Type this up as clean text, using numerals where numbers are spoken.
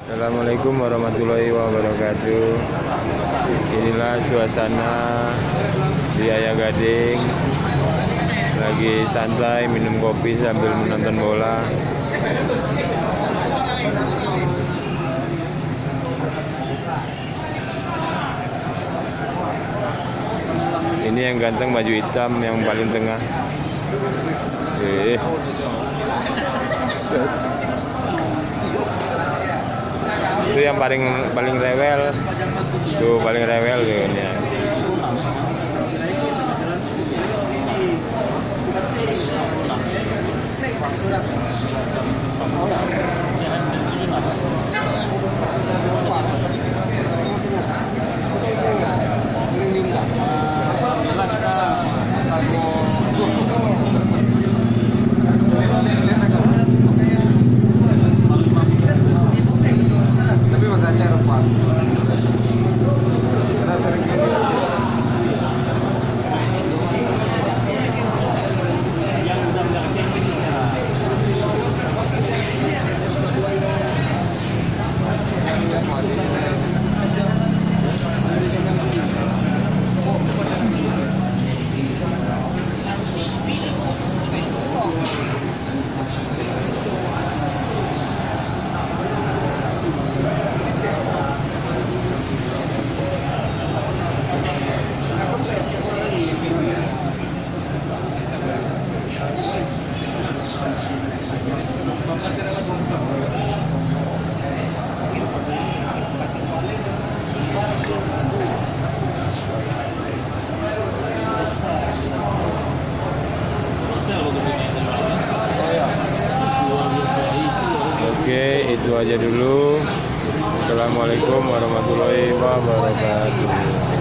Assalamualaikum warahmatullahi wabarakatuh. Inilah suasana di Ayah Gading, lagi santai minum kopi sambil menonton bola. Ini yang ganteng baju hitam yang paling tengah. Itu yang paling rewel. Tuh paling rewel tuh ini. Oke, itu aja dulu. Assalamualaikum warahmatullahi wabarakatuh.